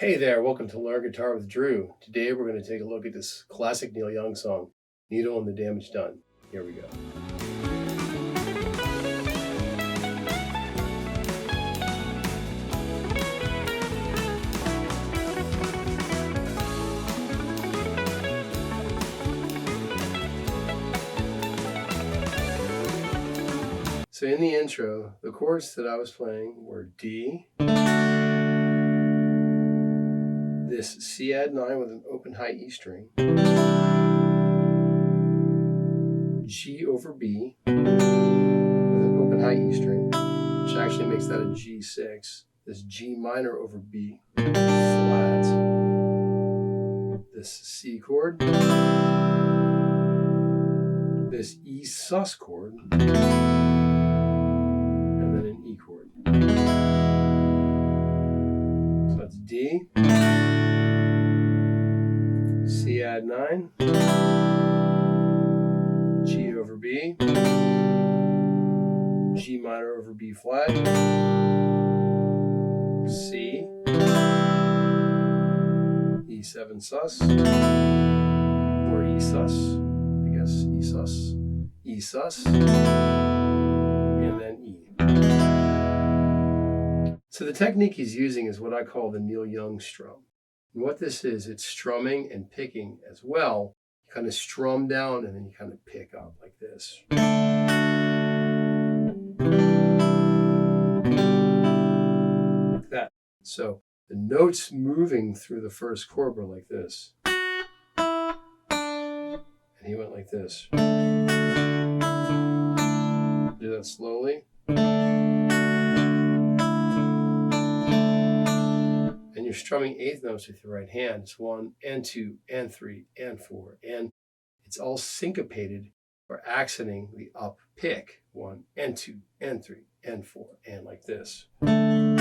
Hey there, welcome to Learn Guitar with Drew. Today we're going to take a look at this classic Neil Young song, Needle and the Damage Done. Here we go. So in the intro, the chords that I was playing were D, this C add 9 with an open high E string, G over B with an open high E string, which actually makes that a G6, this G minor over B flat, this C chord, this E sus chord, and then an E chord. So that's D, C add 9, G over B, G minor over B flat, C, E7 sus, or E sus, I guess E sus, E sus, and then E. So the technique he's using is what I call the Neil Young strum. And what this is, it's strumming and picking as well. You kind of strum down and then you kind of pick up like this. Like that. So the notes moving through the first chord were like this. And he went like this. Do that slowly. You're strumming eighth notes with your right hand. It's 1 and 2 and 3 and 4, and it's all syncopated or accenting the up pick. 1 and 2 and 3 and 4, and like this. And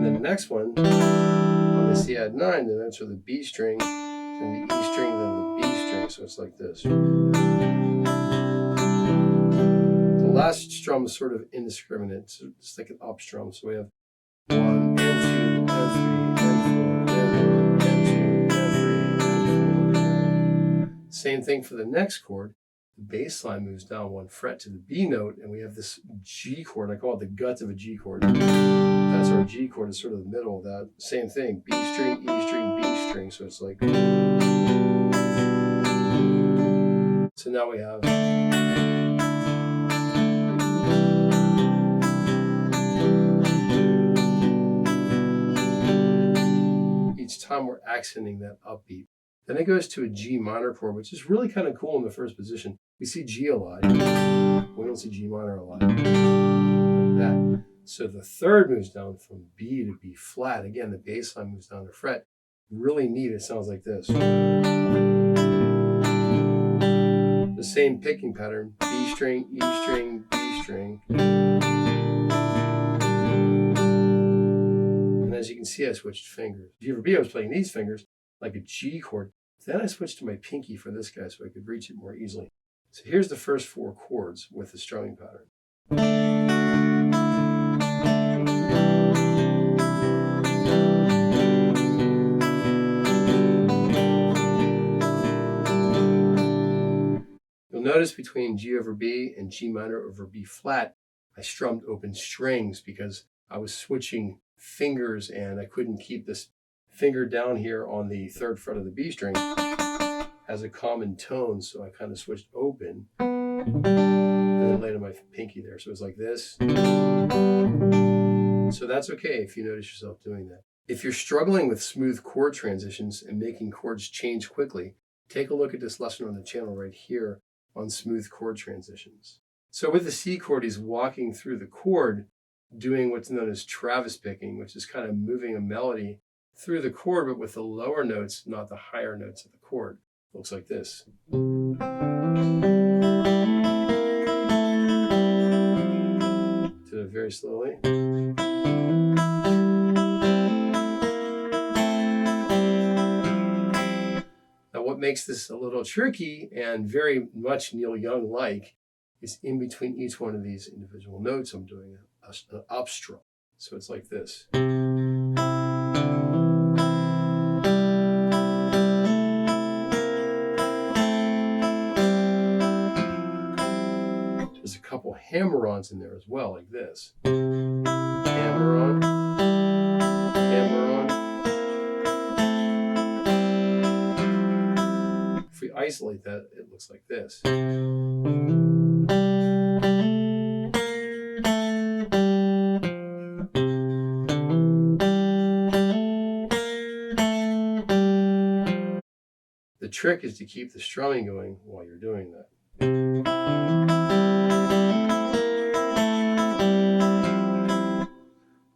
then the next one, on the C add 9, the notes are the B string, then the E string, then the B string. So it's like this. The last strum is sort of indiscriminate, so it's like an up strum. So we have 1 and 2 and 3 and 4 and 1 and 2 and 3 and 4. Same thing for the next chord. The bass line moves down 1 fret to the B note, and we have this G chord. I call it the guts of a G chord. That's our G chord. It's sort of the middle of that. Same thing, B string, E string, B string. So it's like. So now we have. Each time we're accenting that upbeat. Then it goes to a G minor chord, which is really kind of cool in the first position. We see G a lot. We don't see G minor a lot. Like that. So the third moves down from B to B flat. Again, the bass line moves down to fret. Really neat. It sounds like this. The same picking pattern. B string, E string, B string. As you can see, I switched fingers. G over B, I was playing these fingers like a G chord. Then I switched to my pinky for this guy so I could reach it more easily. So here's the first 4 chords with the strumming pattern. You'll notice between G over B and G minor over B flat, I strummed open strings because I was switching fingers and I couldn't keep this finger down here on the 3rd fret of the B string as a common tone, so I kind of switched open and then laid on my pinky there. So it was like this. So that's okay if you notice yourself doing that. If you're struggling with smooth chord transitions and making chords change quickly, take a look at this lesson on the channel right here on smooth chord transitions. So with the C chord, he's walking through the chord doing what's known as Travis picking, which is kind of moving a melody through the chord, but with the lower notes, not the higher notes of the chord. It looks like this. Do it very slowly. Now, what makes this a little tricky and very much Neil Young-like is in between each one of these individual notes, I'm doing an up strum. So it's like this. There's a couple hammer-ons in there as well, like this. Hammer-on, hammer-on. If we isolate that, it looks like this. The trick is to keep the strumming going while you're doing that.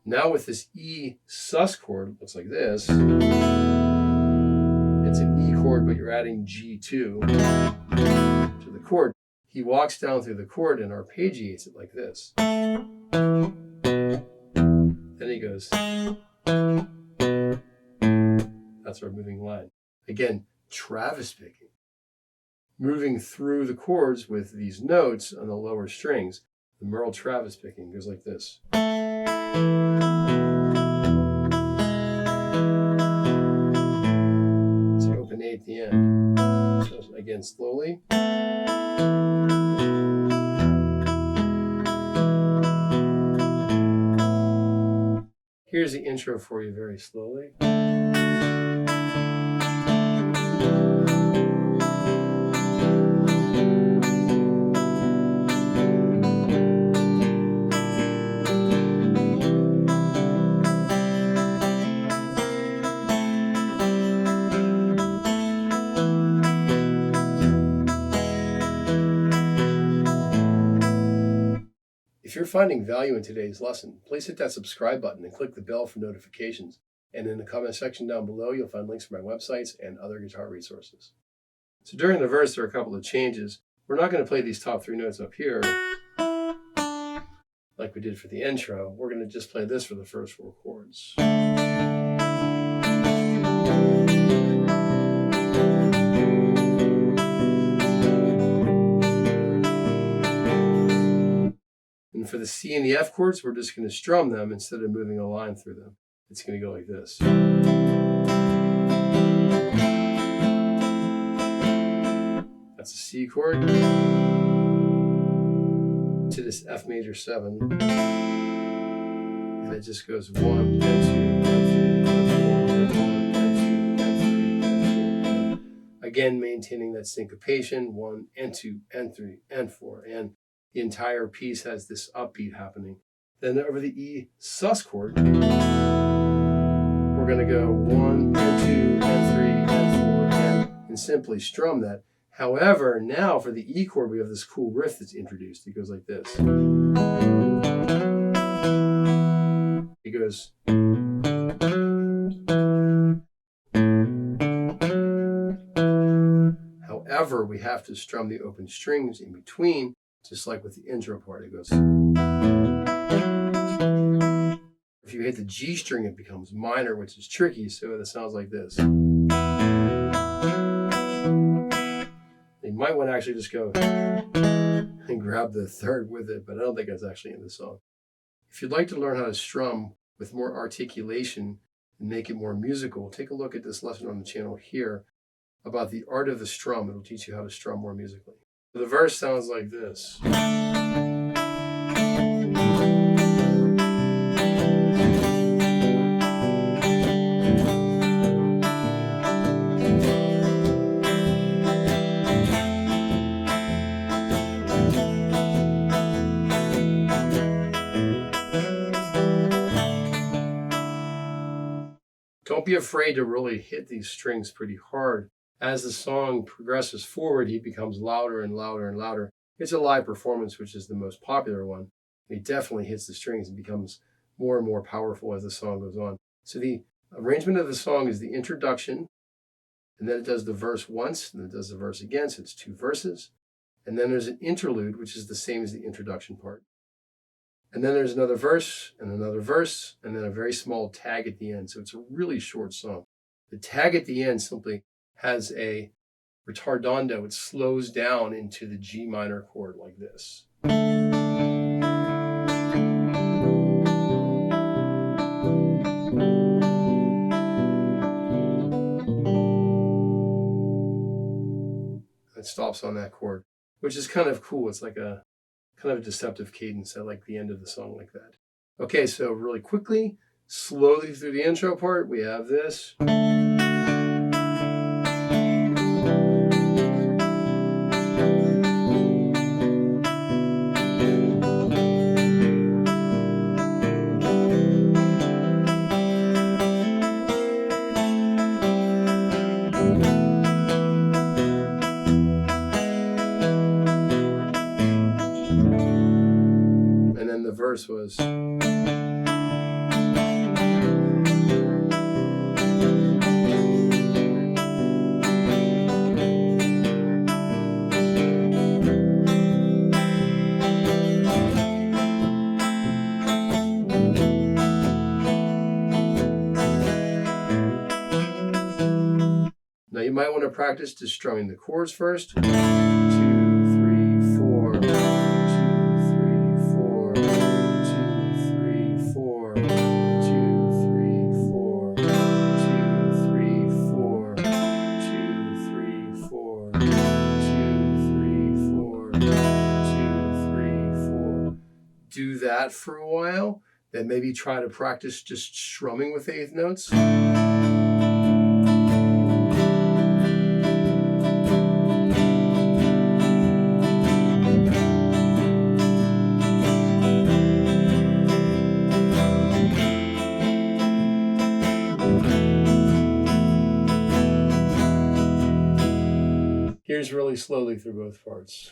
Now with this E sus chord, it looks like this. It's an E chord, but you're adding G2 to the chord. He walks down through the chord and arpeggiates it like this. Then he goes. That's our moving line. Again, Travis picking. Moving through the chords with these notes on the lower strings. The Merle Travis picking goes like this. It's an open A at the end. So again, slowly. Here's the intro for you very slowly. If you're finding value in today's lesson, please hit that subscribe button and click the bell for notifications. And in the comment section down below, you'll find links to my websites and other guitar resources. So during the verse, there are a couple of changes. We're not going to play these top 3 notes up here like we did for the intro. We're going to just play this for the first 4 chords. And for the C and the F chords, we're just going to strum them instead of moving a line through them. It's going to go like this. That's a C chord to this F major 7. And it just goes 1, and 2, and 3, and 4, and 1, and 2, and 3, and 4. Again, maintaining that syncopation, 1, and 2, and 3, and 4. And the entire piece has this upbeat happening. Then over the E sus chord, we're going to go 1, and 2, and 3, and 4, and simply strum that. However, now for the E chord, we have this cool riff that's introduced. It goes like this. It goes. However, we have to strum the open strings in between, just like with the intro part. It goes. If you hit the G string, it becomes minor, which is tricky, so it sounds like this. You might want to actually just go and grab the third with it, but I don't think that's actually in the song. If you'd like to learn how to strum with more articulation and make it more musical, take a look at this lesson on the channel here about the art of the strum. It'll teach you how to strum more musically. The verse sounds like this. Don't be afraid to really hit these strings pretty hard. As the song progresses forward, he becomes louder and louder and louder. It's a live performance, which is the most popular one. He definitely hits the strings and becomes more and more powerful as the song goes on. So the arrangement of the song is the introduction, and then it does the verse once, and then it does the verse again, so it's 2 verses. And then there's an interlude, which is the same as the introduction part. And then there's another verse, and then a very small tag at the end. So it's a really short song. The tag at the end simply has a retardando. It slows down into the G minor chord like this. stops on that chord, which is kind of cool. It's like a kind of a deceptive cadence at like the end of the song like that. Okay, so really quickly, slowly through the intro part, we have this. And then the verse was. Now you might want to practice just strumming the chords first. 2, 3, 4. 2, 3, 4. 2, 3, 4. 2, 3, 4. 2, 3, 4. 2, 3, 4. 2, 3, 4. 2, 3, 4. Do that for a while, then maybe try to practice just strumming with eighth notes. Here's really slowly through both parts.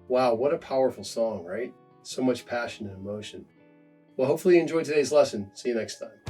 Wow, what a powerful song, right? So much passion and emotion. Well, hopefully you enjoyed today's lesson. See you next time.